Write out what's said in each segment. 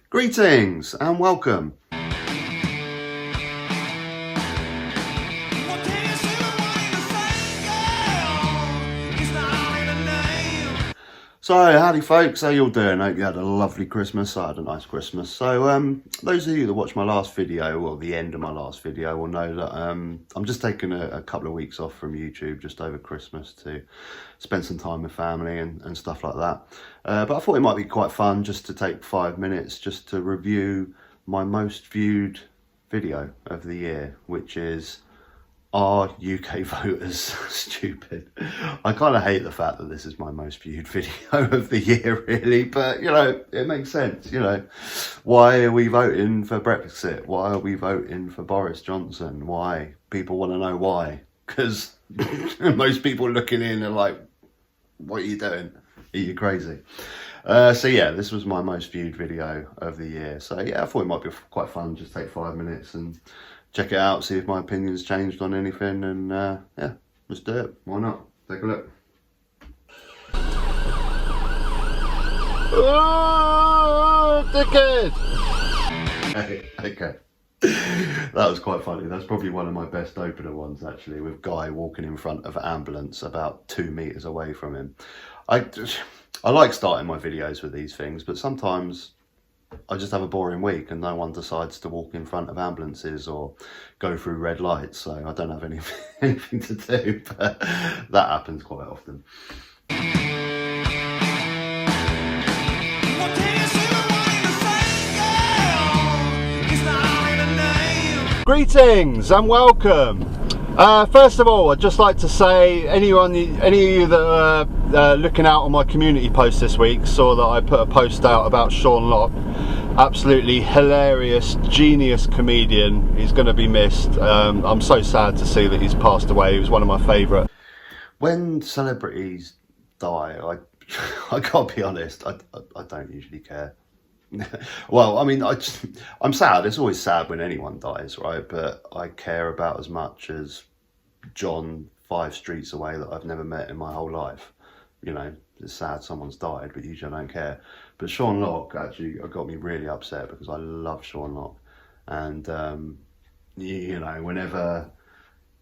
Greetings and welcome. So, howdy folks, how you all doing? Hope you had a lovely Christmas. I had a nice Christmas. So, those of you that watched my last video, or the end of my last video, will know that I'm just taking a couple of weeks off from YouTube just over Christmas to spend some time with family and stuff like that. But I thought it might be quite fun just to take 5 minutes just to review my most viewed video of the year, which is, are UK voters stupid? I kind of hate the fact that this is my most viewed video of the year, really, but you know, it makes sense. You know, why are we voting for Brexit? Why are we voting for Boris Johnson? Why? People want to know why, because most people looking in are like, what are you doing? Are you crazy? So yeah, this was my most viewed video of the year. So yeah, I thought it might be quite fun, just take 5 minutes and check it out, see if my opinion's changed on anything, and yeah, let's do it. Why not? Take a look. Oh, dickhead! Okay. That was quite funny. That's probably one of my best opener ones, actually, with Guy walking in front of an ambulance about 2 meters away from him. I like starting my videos with these things, but sometimes I just have a boring week and no one decides to walk in front of ambulances or go through red lights, so I don't have anything to do, but that happens quite often. Greetings and welcome. First of all, I'd just like to say, any of you that are looking out on my community post this week saw that I put a post out about Sean Locke. Absolutely hilarious, genius comedian. He's going to be missed. I'm so sad to see that he's passed away. He was one of my favourite. When celebrities die, I can't be honest, I don't usually care. Well, I mean, I'm sad. It's always sad when anyone dies, right? But I care about as much as John 5 streets away that I've never met in my whole life. You know, it's sad someone's died, but usually I don't care. But Sean Locke actually got me really upset because I love Sean Locke. And, you know, whenever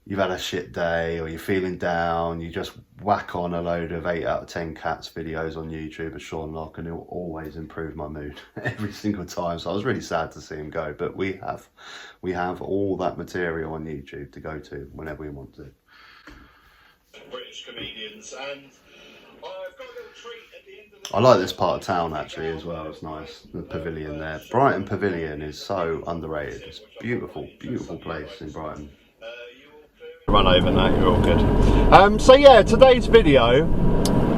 you've had a shit day or you're feeling down, you just whack on a load of 8 out of 10 cats videos on YouTube of Sean Locke, and it'll always improve my mood every single time. So I was really sad to see him go, but we have all that material on YouTube to go to whenever we want to. British comedians, and I've got a little treat at the end of the... I like this part of town actually as well. It's nice, the pavilion there. Brighton Pavilion is so underrated. It's a beautiful, beautiful place in Brighton. Run over now, you're all good. So yeah, today's video,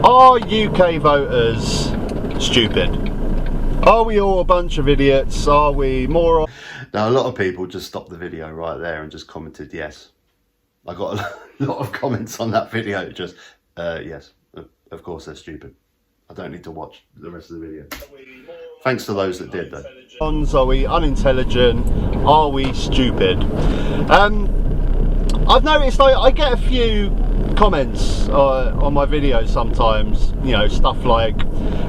are UK voters stupid? Are we all a bunch of idiots? Are we morons? Now, a lot of people just stopped the video right there and just commented yes. I got a lot of comments on that video, just yes, of course they're stupid. I don't need to watch the rest of the video. Thanks to those that did though. Are we unintelligent? Are we stupid? I've noticed I get a few comments on my videos sometimes, you know, stuff like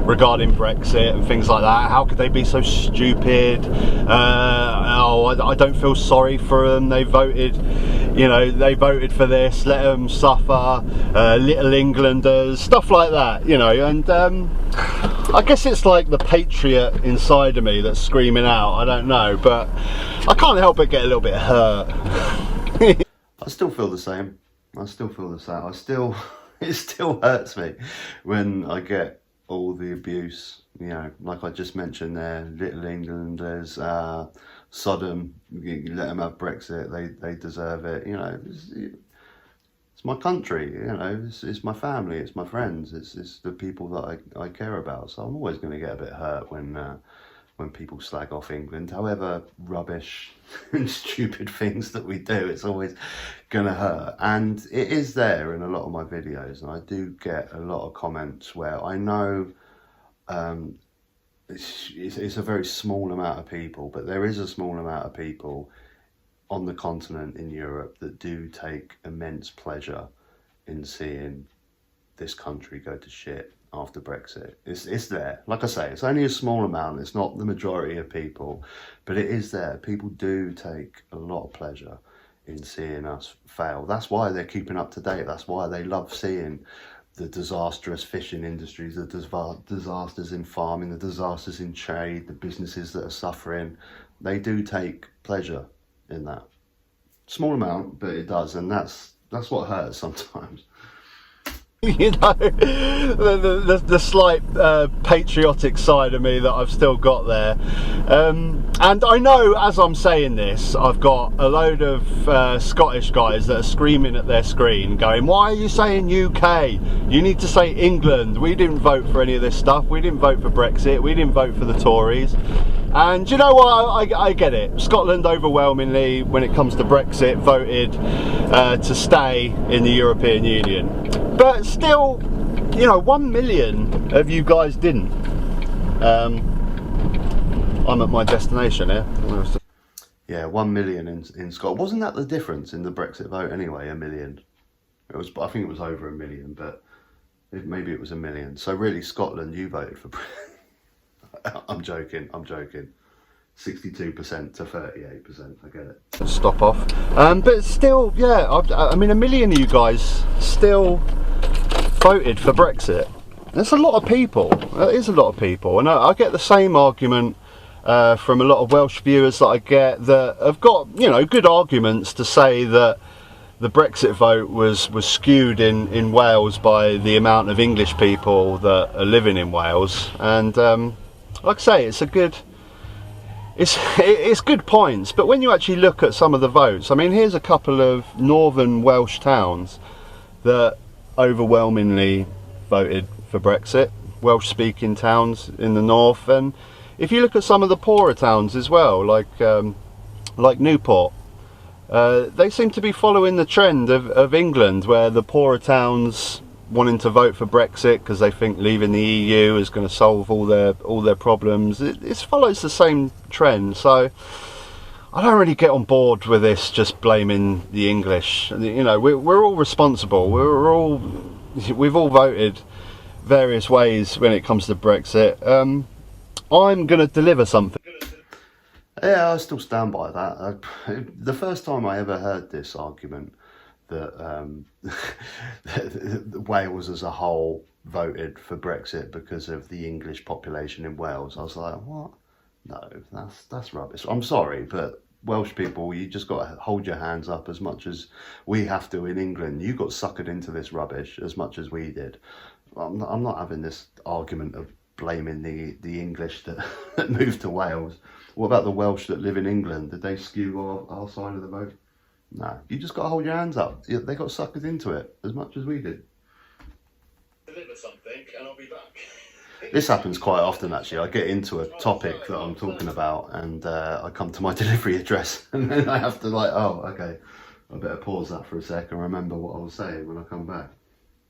regarding Brexit and things like that. How could they be so stupid? I don't feel sorry for them. They voted, you know, they voted for this, let them suffer, little Englanders, stuff like that, you know. And I guess it's like the patriot inside of me that's screaming out, I don't know, but I can't help but get a little bit hurt. I still feel the same. It still hurts me when I get all the abuse, you know, like I just mentioned there, little Englanders, Sodom, you let them have Brexit, they deserve it, you know, it's my country, you know, it's my family, it's my friends, it's the people that I care about, so I'm always going to get a bit hurt when people slag off England, however rubbish and stupid things that we do, it's always gonna hurt. And it is there in a lot of my videos, and I do get a lot of comments where I know it's a very small amount of people, but there is a small amount of people on the continent in Europe that do take immense pleasure in seeing this country go to shit. after Brexit. It's there. Like I say, it's only a small amount. It's not the majority of people, but it is there. People do take a lot of pleasure in seeing us fail. That's why they're keeping up to date. That's why they love seeing the disastrous fishing industries, the disasters in farming, the disasters in trade, the businesses that are suffering. They do take pleasure in that. Small amount, but it does, and that's what hurts sometimes. You know, the slight patriotic side of me that I've still got there, and I know as I'm saying this, I've got a load of Scottish guys that are screaming at their screen going, why are you saying UK? You need to say England. We didn't vote for any of this stuff. We didn't vote for Brexit. We didn't vote for the Tories. And you know what, I get it. Scotland overwhelmingly, when it comes to Brexit, voted to stay in the European Union. But still, you know, 1 million of you guys didn't. I'm at my destination here. Yeah, 1 million in Scotland. Wasn't that the difference in the Brexit vote anyway? 1 million. It was. I think it was over 1 million, but maybe it was 1 million. So really, Scotland, you voted for Brexit. I'm joking. 62% to 38%. I get it. Stop off. But still, yeah. I mean, 1 million of you guys still voted for Brexit. There's a lot of people. There is a lot of people, and I get the same argument from a lot of Welsh viewers that I get that have got, you know, good arguments to say that the Brexit vote was skewed in Wales by the amount of English people that are living in Wales. And like I say, it's good points, but when you actually look at some of the votes, I mean, here's a couple of northern Welsh towns that overwhelmingly voted for Brexit, Welsh speaking towns in the north. And if you look at some of the poorer towns as well, like Newport, they seem to be following the trend of England, where the poorer towns wanting to vote for Brexit because they think leaving the EU is going to solve all their problems. It follows the same trend. So I don't really get on board with this just blaming the English. You know, we're all responsible. We've all voted various ways when it comes to Brexit. I'm going to deliver something. Yeah, I still stand by that. The first time I ever heard this argument that Wales as a whole voted for Brexit because of the English population in Wales, I was like, what? No, that's rubbish. I'm sorry, but Welsh people, you just got to hold your hands up as much as we have to in England. You got suckered into this rubbish as much as we did. I'm not having this argument of blaming the English that moved to Wales. What about the Welsh that live in England? Did they skew our side of the vote? No, you just got to hold your hands up. They got suckered into it as much as we did. Deliver something and I'll be back. This happens quite often, actually. I get into a topic that I'm talking about and I come to my delivery address and then I have to oh, okay, I better pause that for a sec and remember what I was saying when I come back.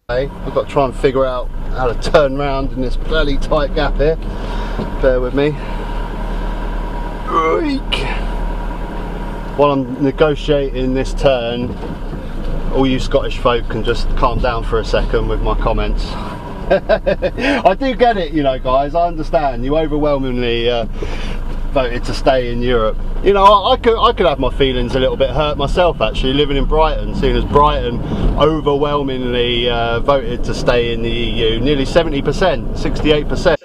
Hey, I've got to try and figure out how to turn round in this fairly tight gap here. Bear with me. While I'm negotiating this turn, all you Scottish folk can just calm down for a second with my comments. I do get it, you know, guys. I understand you overwhelmingly voted to stay in Europe. You know, I could have my feelings a little bit hurt myself, actually, living in Brighton, seeing as Brighton overwhelmingly voted to stay in the EU, nearly 70%, 68%.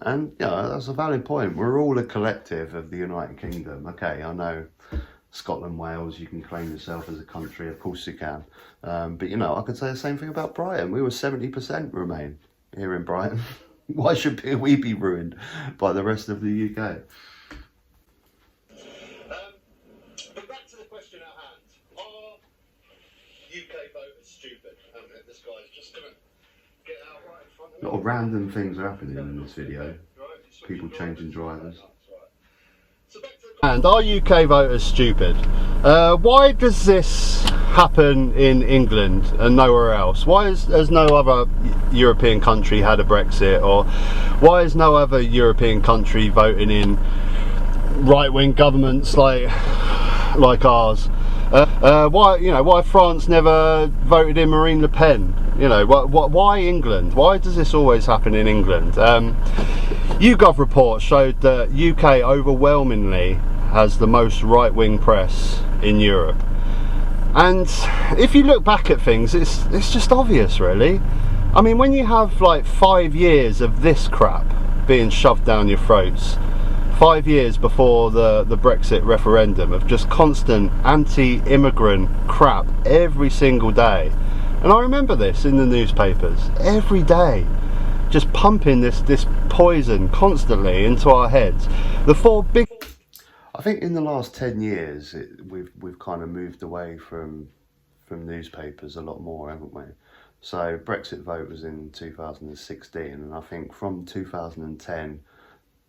And yeah, that's a valid point. We're all a collective of the United Kingdom. Okay, I know Scotland, Wales, you can claim yourself as a country, of course you can. But you know, I could say the same thing about Brighton. We were 70% Remain here in Brighton. Why should we be ruined by the rest of the UK? But back to the question at hand. Are UK voters stupid? This guy's just going to get out right in front of me. A lot of random things are happening in this video. People changing drivers. And are UK voters stupid? Why does this happen in England and nowhere else? Why has no other European country had a Brexit? Or why is no other European country voting in right-wing governments like ours? Why France never voted in Marine Le Pen? You know, why England? Why does this always happen in England? YouGov report showed that UK overwhelmingly has the most right-wing press in Europe. And if you look back at things, it's just obvious, really. I mean, when you have like 5 years of this crap being shoved down your throats, 5 years before the Brexit referendum, of just constant anti-immigrant crap every single day. And I remember this in the newspapers every day, just pumping this poison constantly into our heads. The four big... I think in the last 10 years, we've kind of moved away from newspapers a lot more, haven't we? So Brexit vote was in 2016, and I think from 2010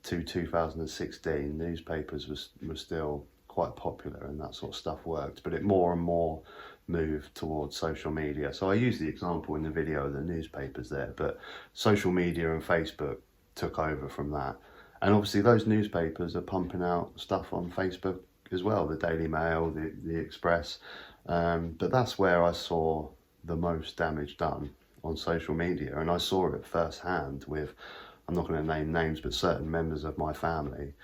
to 2016, newspapers were still quite popular and that sort of stuff worked, but it more and more moved towards social media. So I use the example in the video of the newspapers there, but social media and Facebook took over from that. And obviously those newspapers are pumping out stuff on Facebook as well, the Daily Mail, the Express, but that's where I saw the most damage done, on social media. And I saw it firsthand with, I'm not going to name names, but certain members of my family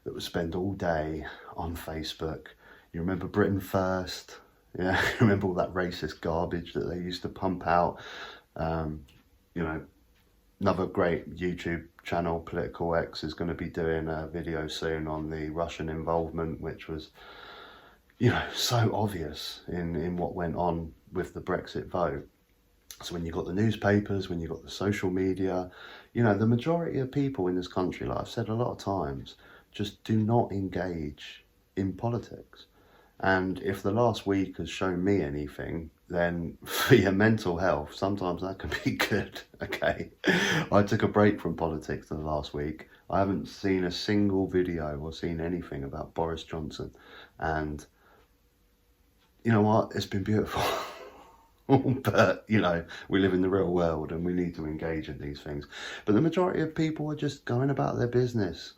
that would spend all day on Facebook. You remember Britain First? Yeah, you remember all that racist garbage that they used to pump out? You know, another great YouTube channel, Political X, is going to be doing a video soon on the Russian involvement, which was, you know, so obvious in what went on with the Brexit vote. So when you got the newspapers, when you got the social media, you know, the majority of people in this country, like I've said a lot of times, just do not engage in politics. And if the last week has shown me anything, then for your mental health, sometimes that can be good, okay? I took a break from politics the last week. I haven't seen a single video or seen anything about Boris Johnson. And you know what? It's been beautiful. But, you know, we live in the real world and we need to engage in these things. But the majority of people are just going about their business.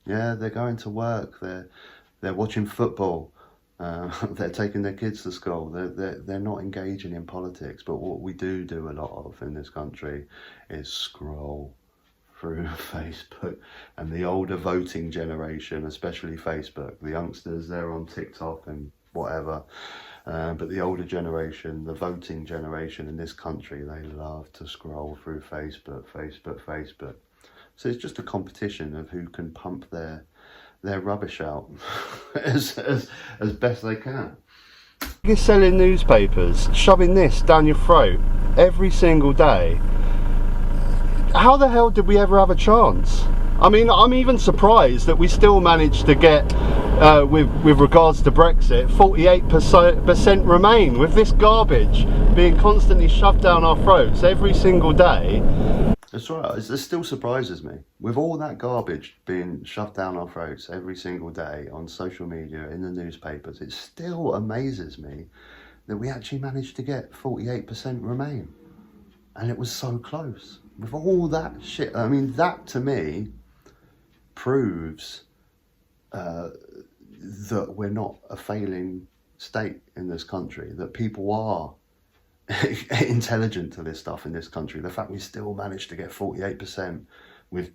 Yeah, they're going to work. They're watching football. They're taking their kids to school. They're not engaging in politics. But what we do a lot of in this country is scroll through Facebook. And the older voting generation, especially Facebook, the youngsters, they're on TikTok and whatever. But the older generation, the voting generation in this country, they love to scroll through Facebook. So it's just a competition of who can pump their rubbish out as best they can. You're selling newspapers, shoving this down your throat every single day. How the hell did we ever have a chance? I mean, I'm even surprised that we still managed to get, with regards to Brexit, 48% Remain, with this garbage being constantly shoved down our throats every single day. That's right, it still surprises me. With all that garbage being shoved down our throats every single day on social media, in the newspapers, it still amazes me that we actually managed to get 48% Remain. And it was so close. With all that shit, I mean, that to me proves that we're not a failing state in this country, that people are intelligent to this stuff in this country. The fact we still managed to get 48% with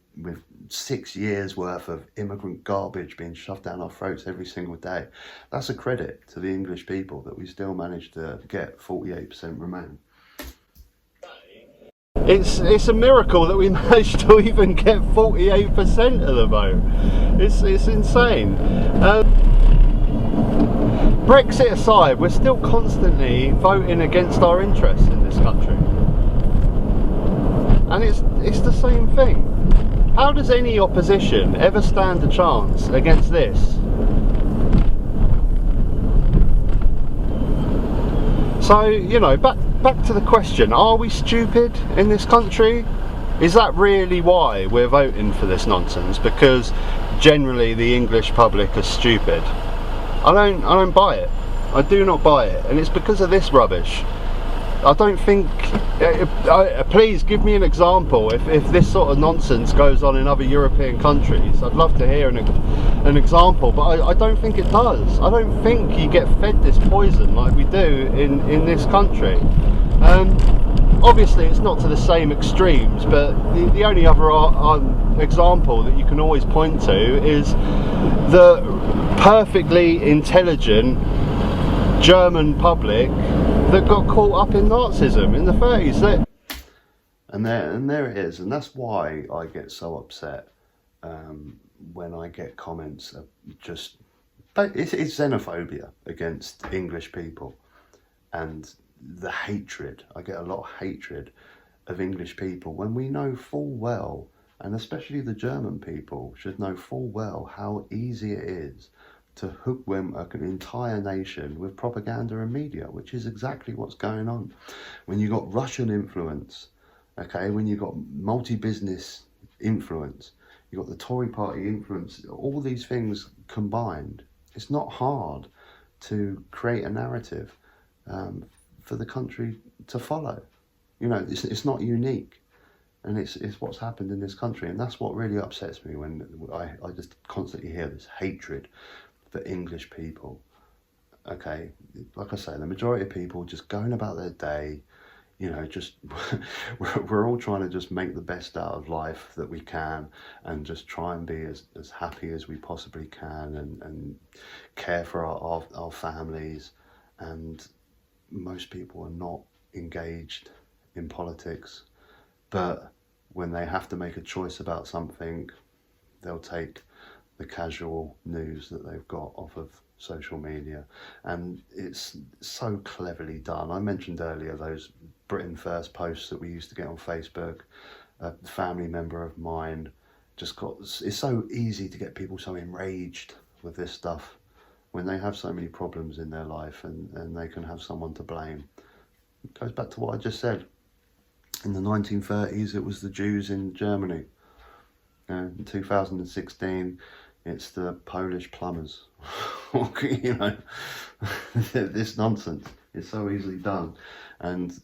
6 years worth of immigrant garbage being shoved down our throats every single day, that's a credit to the English people that we still managed to get 48% Remain. It's a miracle that we managed to even get 48% of the vote. It's insane. Brexit aside, we're still constantly voting against our interests in this country. And it's the same thing. How does any opposition ever stand a chance against this? So, you know, back to the question, are we stupid in this country? Is that really why we're voting for this nonsense? Because generally the English public are stupid. I don't buy it. I do not buy it, and it's because of this rubbish. I don't think. Please give me an example if this sort of nonsense goes on in other European countries. I'd love to hear an example, but I don't think it does. I don't think you get fed this poison like we do in this country. obviously it's not to the same extremes, but the only other example that you can always point to is the perfectly intelligent German public that got caught up in Nazism in the 30s. And there it is, and that's why I get so upset when I get comments of just it's xenophobia against English people, and the hatred. I get a lot of hatred of English people when we know full well, and especially the German people should know full well how easy it is to hoodwink an entire nation with propaganda and media, which is exactly what's going on. When you got Russian influence, okay, when you got multi-business influence, you got the Tory party influence, all these things combined, it's not hard to create a narrative for the country to follow. You know, it's not unique, and it's what's happened in this country, and that's what really upsets me when I just constantly hear this hatred for English people. Okay, like I say, the majority of people just going about their day, you know, just we're all trying to just make the best out of life that we can, and just try and be as happy as we possibly can, and care for our families. And most people are not engaged in politics, but when they have to make a choice about something, they'll take the casual news that they've got off of social media, and it's so cleverly done. I mentioned earlier those Britain First posts that we used to get on Facebook. A family member of mine just got, it's so easy to get people so enraged with this stuff when they have so many problems in their life, and they can have someone to blame. It goes back to what I just said. In the 1930s, it was the Jews in Germany. In 2016, it's the Polish plumbers. You know, this nonsense is so easily done, and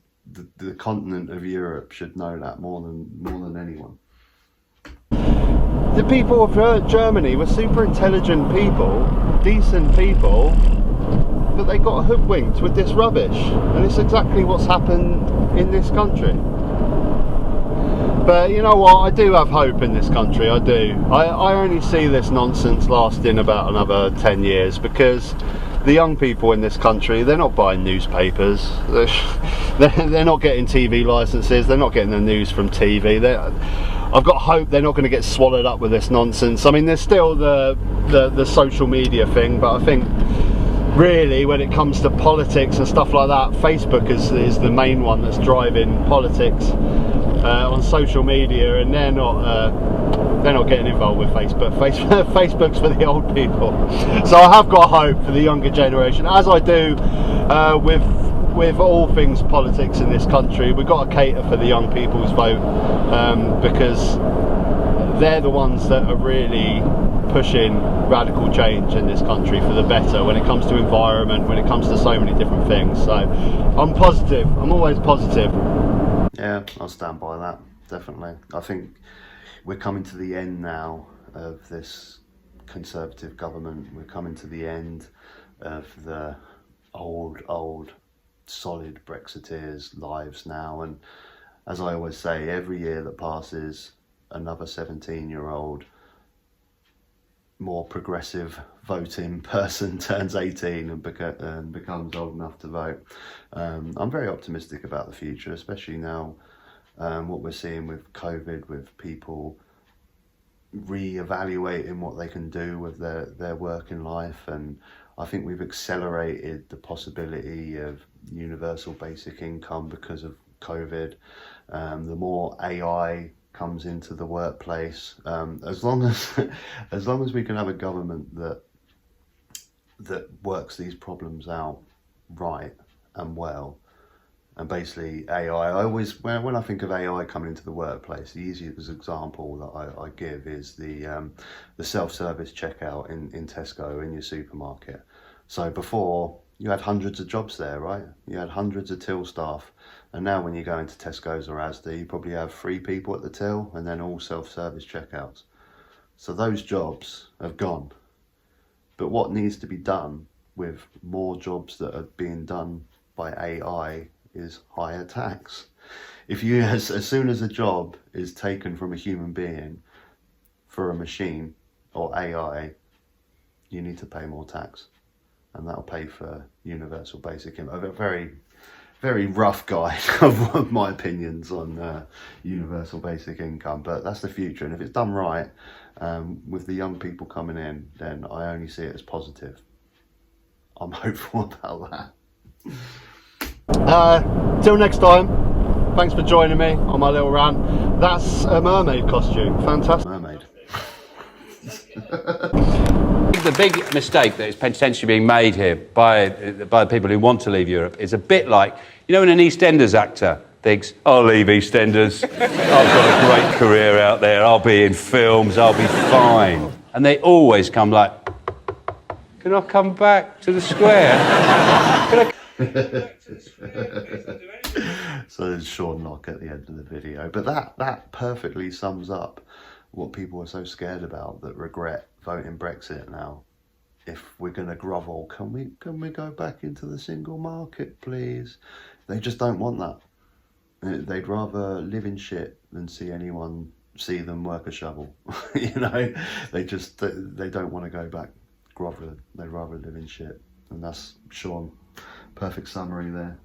the continent of Europe should know that more than anyone. The people of Germany were super intelligent people, decent people, but they got hoodwinked with this rubbish, and it's exactly what's happened in this country. But you know what, I do have hope in this country, I do. I only see this nonsense lasting about another 10 years, because the young people in this country, they're not buying newspapers, they're not getting TV licenses, they're not getting the news from TV. I've got hope they're not going to get swallowed up with this nonsense. I mean, there's still the social media thing, but I think really when it comes to politics and stuff like that, Facebook is the main one that's driving politics on social media, and they're not getting involved with Facebook. Facebook's for the old people. So I have got hope for the younger generation, as I do with all things politics in this country. We've got to cater for the young people's vote, because they're the ones that are really pushing radical change in this country for the better when it comes to environment, when it comes to so many different things. So I'm positive, I'm always positive. Yeah, I'll stand by that, definitely. I think we're coming to the end now of this Conservative government. We're coming to the end of the old solid Brexiteers' lives now, and as I always say, every year that passes, another 17-year-old more progressive voting person turns 18 and becomes old enough to vote. I'm very optimistic about the future, especially now what we're seeing with COVID, with people re-evaluating what they can do with their work in life. And I think we've accelerated the possibility of universal basic income because of COVID. The more AI comes into the workplace, as long as we can have a government that works these problems out right and well. And basically AI, I always, when I think of AI coming into the workplace, the easiest example that I give is the self-service checkout in Tesco in your supermarket. So before, you had hundreds of jobs there, right? You had hundreds of till staff. And now when you go into Tesco's or Asda, you probably have 3 people at the till and then all self-service checkouts. So those jobs have gone. But what needs to be done with more jobs that are being done by AI is higher tax. if you, as soon as a job is taken from a human being for a machine or AI, you need to pay more tax, and that'll pay for universal basic income. A very, very rough guide of my opinions on universal basic income, but that's the future. And if it's done right, with the young people coming in, then I only see it as positive. I'm hopeful about that. Till next time, thanks for joining me on my little rant. That's a mermaid costume, fantastic. Mermaid. The big mistake that is potentially being made here by people who want to leave Europe is a bit like, you know, when an EastEnders actor thinks, I'll leave EastEnders, I've got a great career out there, I'll be in films, I'll be fine. And they always come like, can I come back to the square? Can I... So there's Sean Knock at the end of the video, but that perfectly sums up what people are so scared about, that regret voting Brexit now. If we're going to grovel, can we go back into the single market, please? They just don't want that. They'd rather live in shit than see them work a shovel. You know, they don't want to go back groveling. They'd rather live in shit, and that's Sean. Perfect summary there.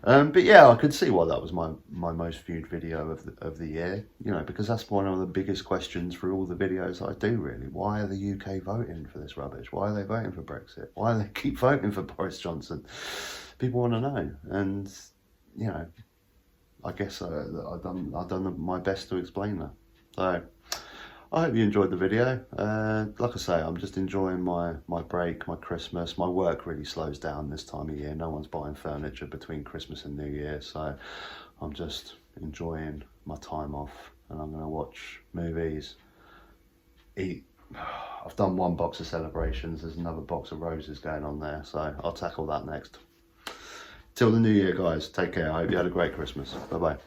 But yeah, I could see why that was my most viewed video of the year, you know, because that's one of the biggest questions for all the videos I do, really. Why are the UK voting for this rubbish? Why are they voting for Brexit? Why do they keep voting for Boris Johnson? People want to know, and you know, I guess I've done my best to explain that. So I hope you enjoyed the video. Like I say, I'm just enjoying my break, my Christmas. My work really slows down this time of year. No one's buying furniture between Christmas and New Year, so I'm just enjoying my time off, and I'm going to watch movies, eat. I've done one box of celebrations. There's another box of roses going on there, so I'll tackle that next. Till the new year, guys, take care. I hope you had a great Christmas. Bye-bye.